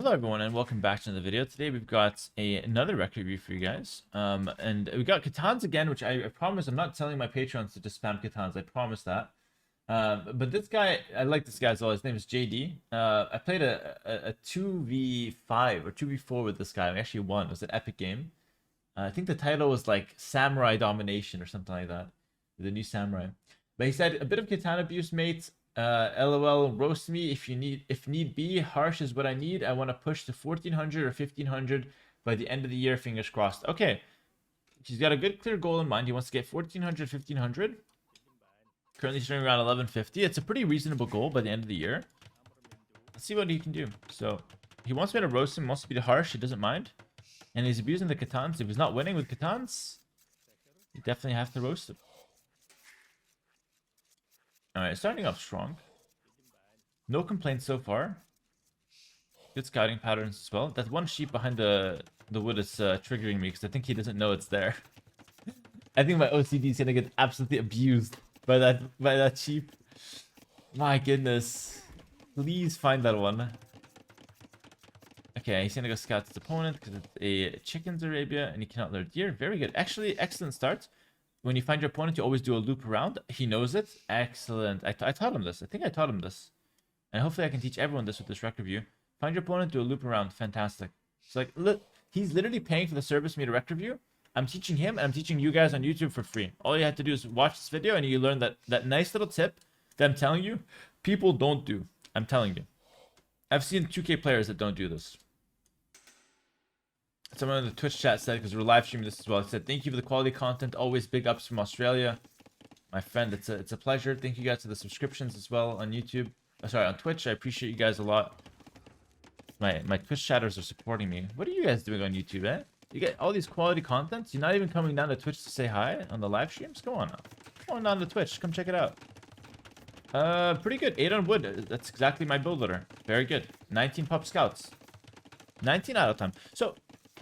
Hello everyone and welcome back to another video. Today we've got another rec review for you guys. And we got Catans again, which I promise I'm not telling my patrons to just spam Catans. I promise that. But this guy, I like this guy as well. His name is JD. I played a 2v5 or 2v4 with this guy. We actually won. It was an epic game. I think the title was like Samurai Domination or something like that. The new Samurai. But he said, a bit of Katana abuse, mate. LOL, roast me if need be. Harsh is what I need. I want to push to 1400 or 1500 by the end of the year. Fingers crossed. Okay, he's got a good clear goal in mind. He wants to get 1400, 1500. Currently streaming around 1150. It's a pretty reasonable goal by the end of the year. Let's see what he can do. So he wants me to roast him. Wants to be the harsh. He doesn't mind, and he's abusing the Katans. If he's not winning with Katans, you definitely have to roast him. Alright, starting off strong. No complaints so far. Good scouting patterns as well. That one sheep behind the wood is triggering me because I think he doesn't know it's there. I think my OCD is gonna get absolutely abused by that sheep. My goodness. Please find that one. Okay, he's gonna go scout his opponent because it's a chicken's Arabia and he cannot lure deer. Very good. Actually, excellent start. When you find your opponent, you always do a loop around. He knows it. Excellent. I taught him this. I think I taught him this. And hopefully I can teach everyone this with this rec review. Find your opponent, do a loop around. Fantastic. It's like, look, he's literally paying for the service me to rec review. I'm teaching him and I'm teaching you guys on YouTube for free. All you have to do is watch this video and you learn that nice little tip that I'm telling you people don't do. I'm telling you. I've seen 2K players that don't do this. Someone in the Twitch chat said, because we're live streaming this as well, said, thank you for the quality content. Always big ups from Australia. My friend, it's a pleasure. Thank you guys for the subscriptions as well on YouTube. Sorry, on Twitch. I appreciate you guys a lot. My Twitch chatters are supporting me. What are you guys doing on YouTube, eh? You get all these quality contents. You're not even coming down to Twitch to say hi on the live streams? Come on now. Come on down to Twitch. Come check it out. Pretty good. 8 on wood. That's exactly my build order. Very good. 19 pup scouts. 19 out of time. So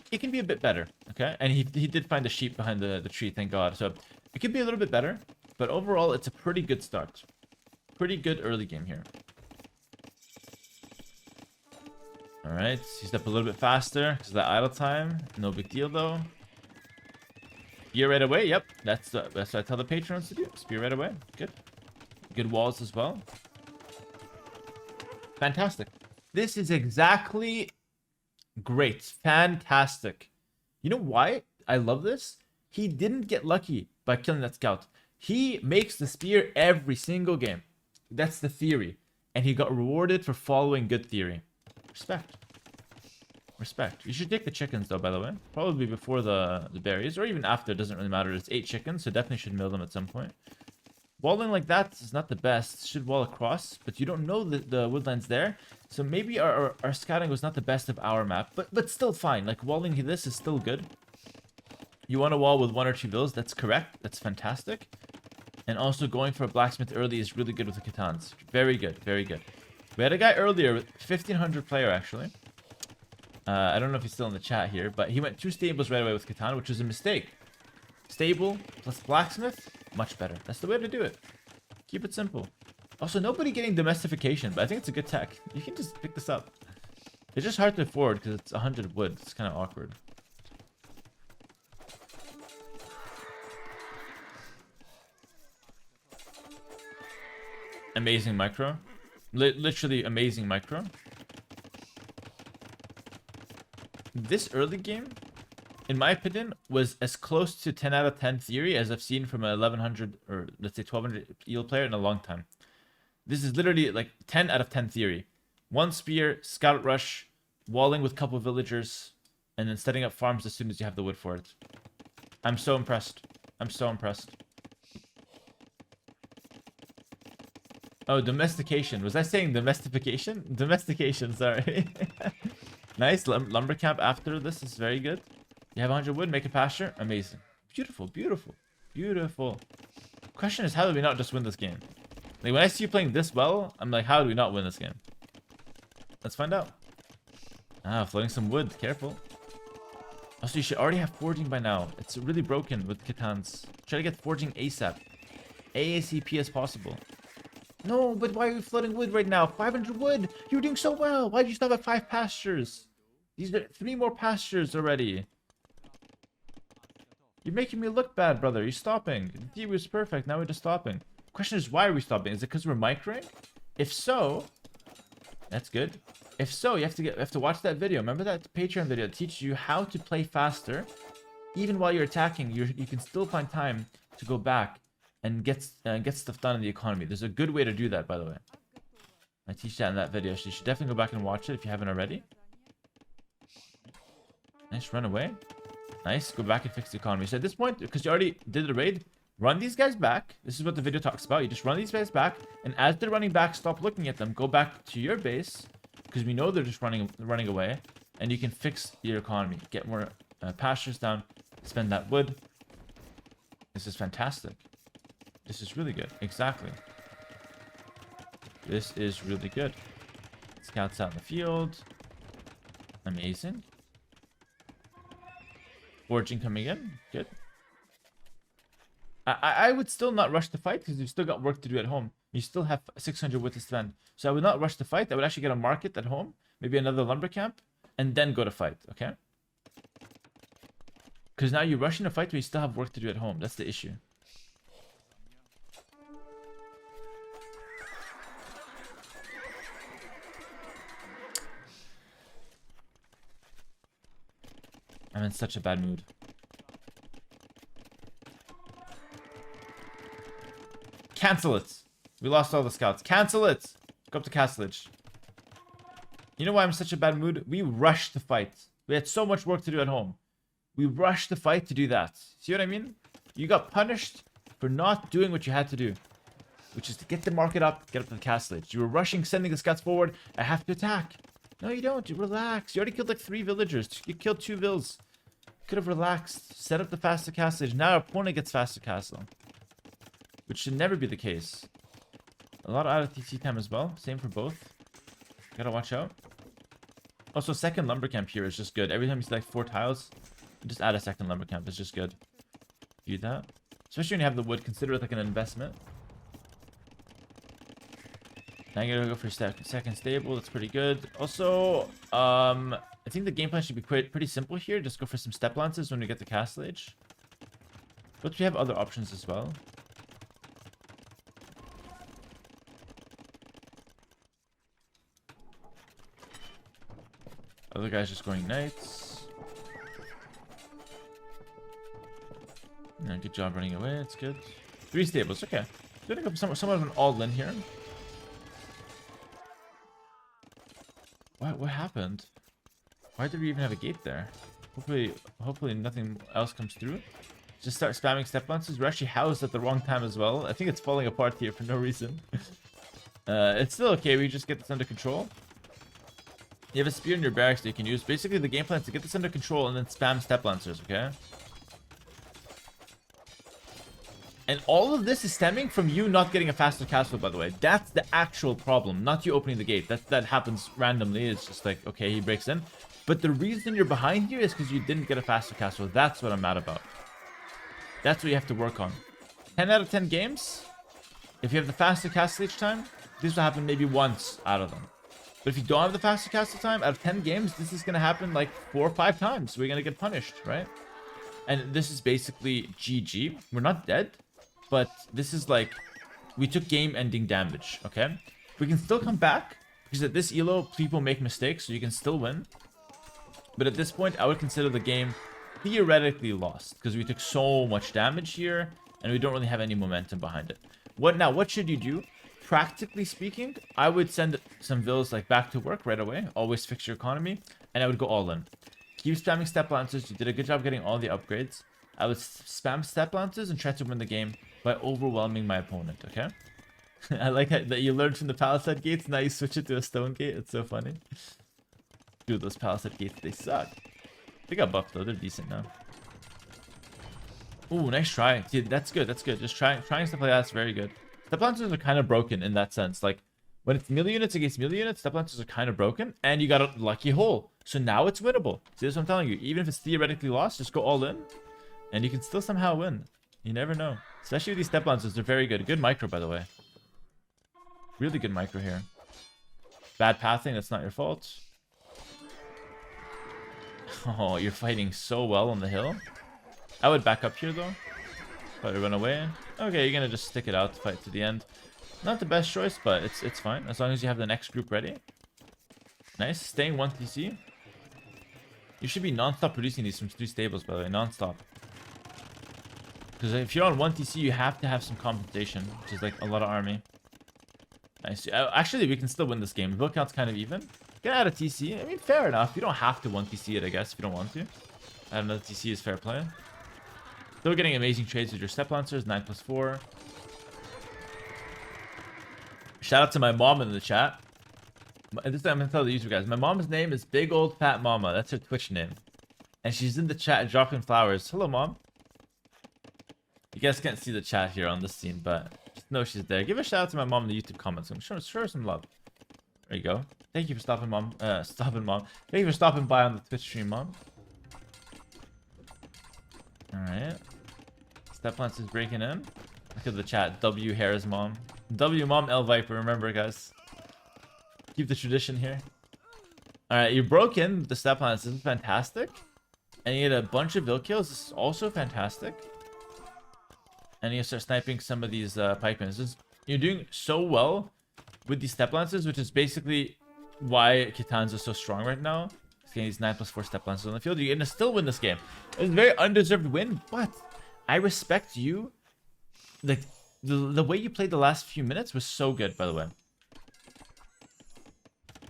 it can be a bit better, okay? And he did find a sheep behind the tree, thank God. So it could be a little bit better, but overall, it's a pretty good start. Pretty good early game here. All right, he's up a little bit faster because of that idle time. No big deal though. Spear right away. Yep, that's what I tell the patrons to do. Spear right away. Good. Good walls as well. Fantastic. This is exactly great. Fantastic. You know why I love this? He didn't get lucky by killing that scout. He makes the spear every single game. That's the theory. And he got rewarded for following good theory. Respect. Respect. You should take the chickens though, by the way. Probably before the berries, or even after. It doesn't really matter. It's 8 chickens, so definitely should mill them at some point. Walling like that is not the best. Should wall across, but you don't know the woodland's there. So maybe our scouting was not the best of our map, but still fine. Like walling this is still good. You want a wall with 1 or 2 villas, that's correct. That's fantastic. And also going for a blacksmith early is really good with the Katans. Very good, very good. We had a guy earlier, 1500 player actually. I don't know if he's still in the chat here, but he went 2 stables right away with Katana, which was a mistake. Stable plus blacksmith, much better. That's the way to do it. Keep it simple. Also, nobody getting domestication, but I think it's a good tech. You can just pick this up. It's just hard to afford because it's 100 wood. It's kind of awkward. Amazing micro. Literally amazing micro. This early game, in my opinion, was as close to 10 out of 10 theory as I've seen from a 1100 or let's say 1200 eel player in a long time. This is literally like 10 out of 10 theory. 1 spear, scout rush, walling with a couple villagers, and then setting up farms as soon as you have the wood for it. I'm so impressed. I'm so impressed. Oh, domestication. Was I saying domestication? Domestication, sorry. Nice. Lumber camp after this is very good. You have 100 wood, make a pasture. Amazing. Beautiful, beautiful, beautiful. Question is, how do we not just win this game? Like, when I see you playing this well, I'm like, how do we not win this game? Let's find out. Ah, floating some wood. Careful. Also, you should already have forging by now. It's really broken with Katans. Try to get forging ASAP. ASAP as possible. No, but why are we flooding wood right now? 500 wood. You're doing so well. Why did you stop at 5 pastures? These are 3 more pastures already. You're making me look bad, brother. You're stopping. The theory was perfect. Now we're just stopping. Question is, why are we stopping? Is it because we're microing? If so, that's good. If so, you have to watch that video. Remember that Patreon video that teaches you how to play faster, even while you're attacking. You can still find time to go back and get stuff done in the economy. There's a good way to do that, by the way. I teach that in that video, so you should definitely go back and watch it if you haven't already. Nice, run away. Nice, go back and fix the economy. So at this point, because you already did the raid, run these guys back. This is what the video talks about. You just run these guys back, and as they're running back, stop looking at them. Go back to your base, because we know they're just running away, and you can fix your economy. Get more pastures down, spend that wood. This is fantastic. This is really good. Exactly. This is really good. Scouts out in the field. Amazing. Foraging coming in. Good. I would still not rush the fight because you've still got work to do at home. You still have 600 wood to spend. So I would not rush the fight. I would actually get a market at home. Maybe another lumber camp. And then go to fight. Okay? Because now you're rushing a fight where you still have work to do at home. That's the issue. I'm in such a bad mood. Cancel it. We lost all the scouts. Cancel it. Go up to Castlage. You know why I'm in such a bad mood? We rushed the fight. We had so much work to do at home. We rushed the fight to do that. See what I mean? You got punished for not doing what you had to do. Which is to get the market up, get up to the Castlage. You were rushing, sending the scouts forward. I have to attack. No, you don't. You relax. You already killed like 3 villagers. You killed 2 vills. Could have relaxed. Set up the faster Castlage. Now our opponent gets faster castle. Which should never be the case. A lot of out of TC time as well. Same for both. Gotta watch out. Also, second lumber camp here is just good. Every time you select 4 tiles, just add a second lumber camp. It's just good. Do that. Especially when you have the wood. Consider it like an investment. Now you're gonna go for second stable. That's pretty good. Also, I think the game plan should be pretty simple here. Just go for some step lances when we get the Castlage. But we have other options as well. Other guys just going knights. Yeah, good job running away. It's good. 3 stables. Okay. Gonna go for somewhat of an all-in here. What happened? Why did we even have a gate there? Hopefully nothing else comes through. Just start spamming step lances. We're actually housed at the wrong time as well. I think it's falling apart here for no reason. It's still okay. We just get this under control. You have a spear in your barracks that you can use. Basically, the game plan is to get this under control and then spam step lancers, okay? And all of this is stemming from you not getting a faster castle, by the way. That's the actual problem, not you opening the gate. That happens randomly. It's just like, okay, he breaks in. But the reason you're behind here is because you didn't get a faster castle. That's what I'm mad about. That's what you have to work on. 10 out of 10 games, if you have the faster castle each time, this will happen maybe once out of them. But if you don't have the faster castle time, out of 10 games, this is going to happen like 4 or 5 times. We're going to get punished, right? And this is basically GG. We're not dead. But this is like, we took game-ending damage, okay? We can still come back, because at this elo, people make mistakes, so you can still win. But at this point, I would consider the game theoretically lost, because we took so much damage here, and we don't really have any momentum behind it. What should you do? Practically speaking, I would send some villas like back to work right away. Always fix your economy, and I would go all in. Keep spamming step lancers. You did a good job getting all the upgrades. I would spam step lancers and try to win the game by overwhelming my opponent, okay? I like that you learned from the palisade gates, now you switch it to a stone gate. It's so funny. Dude, those palisade gates, they suck. They got buffed though, they're decent now. Ooh, nice try. See, that's good, that's good. Just trying stuff like that's very good. Step lancers are kind of broken in that sense. Like, when it's melee units against melee units, step lancers are kind of broken, and you got a lucky hole. So now it's winnable. See, that's what I'm telling you. Even if it's theoretically lost, just go all in, and you can still somehow win. You never know. Especially with these step lancers, they're very good. Good micro, by the way. Really good micro here. Bad pathing, that's not your fault. Oh, you're fighting so well on the hill. I would back up here though. Probably run away. Okay, you're gonna just stick it out to fight to the end. Not the best choice, but it's fine. As long as you have the next group ready. Nice. Staying 1 TC. You should be non-stop producing these from 3 stables, by the way. Non-stop. Because if you're on 1 TC, you have to have some compensation, which is like a lot of army. Nice. Actually, we can still win this game. The build count's kind of even. Get out of TC. I mean, fair enough. You don't have to 1 TC it, I guess, if you don't want to. Add another TC is fair play. Still getting amazing trades with your step lancers. 9+4. Shout out to my mom in the chat. This time I'm gonna tell the user guys. My mom's name is Big Old Fat Mama. That's her Twitch name. And she's in the chat dropping flowers. Hello, Mom. You guys can't see the chat here on this scene, but just know she's there. Give a shout out to my mom in the YouTube comments. I'm sure her some love. There you go. Thank you for stopping, Mom. Mom. Thank you for stopping by on the Twitch stream, Mom. Alright. Step Lance is breaking in. Look at the chat. W Hera's mom. W Mom L Viper. Remember, guys. Keep the tradition here. Alright, you broke in with the Step Lance. This is fantastic. And you get a bunch of bill kills. This is also fantastic. And you start sniping some of these pipemans. You're doing so well with these Step Lances, which is basically why Kitan's is so strong right now. He's getting these 9+4 Step Lances on the field. You're going to still win this game. It's a very undeserved win, but I respect you. Like, the way you played the last few minutes was so good, by the way.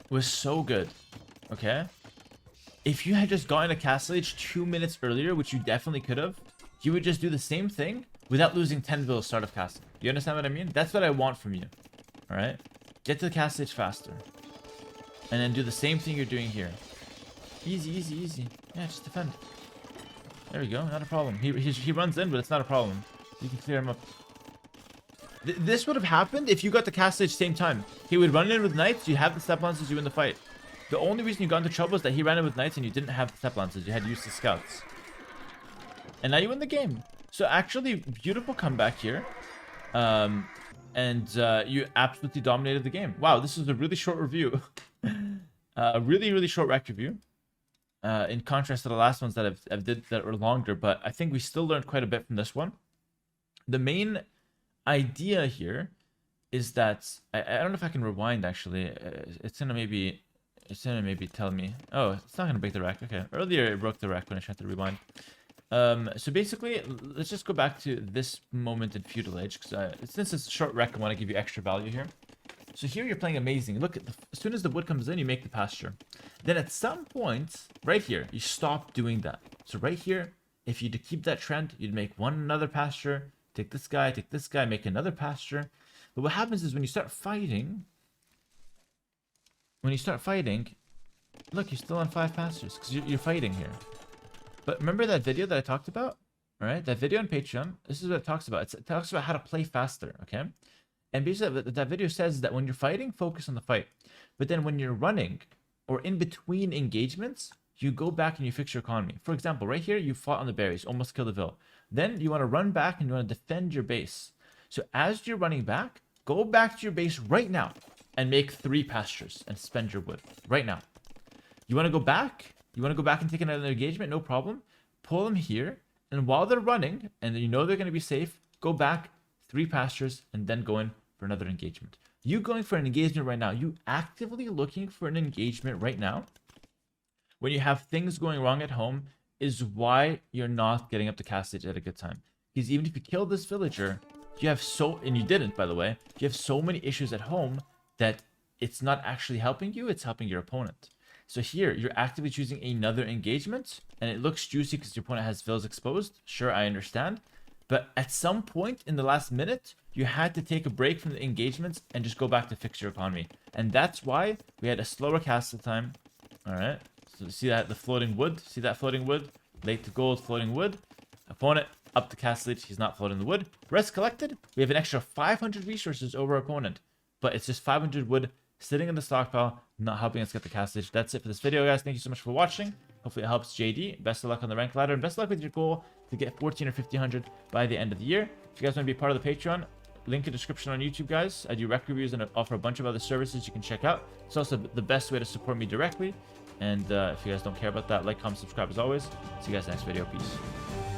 Was so good. Okay? If you had just gotten a Castle Age 2 minutes earlier, which you definitely could have, you would just do the same thing without losing 10 bills start of Castle. You understand what I mean? That's what I want from you. Alright? Get to the Castle Age faster. And then do the same thing you're doing here. Easy, easy, easy. Yeah, just defend. There we go. Not a problem. He runs in, but it's not a problem. You can clear him up. This would have happened if you got the Castle Age same time. He would run in with Knights, you have the Step Lances, you win the fight. The only reason you got into trouble is that he ran in with Knights and you didn't have the Step Lances. You had to use the Scouts. And now you win the game. So actually, beautiful comeback here. You absolutely dominated the game. Wow, this is a really short review. A really, really short rec review. In contrast to the last ones that I've did that were longer, but I think we still learned quite a bit from this one. The main idea here is that I don't know if I can rewind actually. It's gonna maybe tell me. Oh, it's not gonna break the rack. Okay, earlier it broke the rack when I tried to rewind. So basically, let's just go back to this moment in Feudal Age because since it's a short rec, I want to give you extra value here. So here you're playing amazing. Look, as soon as the wood comes in, you make the pasture. Then at some point, right here, you stop doing that. So right here, if you keep that trend, you'd make another pasture. Take this guy, make another pasture. But what happens is when you start fighting, look, you're still on 5 pastures because you're fighting here. But remember that video that I talked about? All right, that video on Patreon, this is what it talks about. It talks about how to play faster, okay? And basically that video says that when you're fighting, focus on the fight. But then when you're running or in between engagements, you go back and you fix your economy. For example, right here, you fought on the berries, almost killed the Vil. Then you want to run back and you want to defend your base. So as you're running back, go back to your base right now and make 3 pastures and spend your wood right now. You want to go back? You want to go back and take another engagement? No problem. Pull them here. And while they're running and you know they're going to be safe, go back 3 pastures and then go in for another engagement. You going for an engagement right now, you actively looking for an engagement right now when you have things going wrong at home is why you're not getting up to Castle Age at a good time. Because even if you kill this villager, you have and you didn't, by the way, you have so many issues at home that it's not actually helping you, it's helping your opponent. So here, you're actively choosing another engagement, and it looks juicy because your opponent has Vils exposed. Sure, I understand. But at some point in the last minute, you had to take a break from the engagements and just go back to fix your economy. And that's why we had a slower castle time. Alright. So see that, the floating wood? See that floating wood? Late to gold, floating wood. Opponent, up to Castle Age, he's not floating the wood. Rest collected, we have an extra 500 resources over our opponent. But it's just 500 wood sitting in the stockpile, not helping us get the Castle Age. That's it for this video, guys. Thank you so much for watching. Hopefully it helps JD. Best of luck on the rank ladder, and best of luck with your goal to get 14 or 1500 by the end of the year. If you guys want to be part of the Patreon, link in the description on YouTube, guys. I do rec reviews and I offer a bunch of other services you can check out. It's also the best way to support me directly. And if you guys don't care about that, like, comment, subscribe as always. See you guys next video. Peace.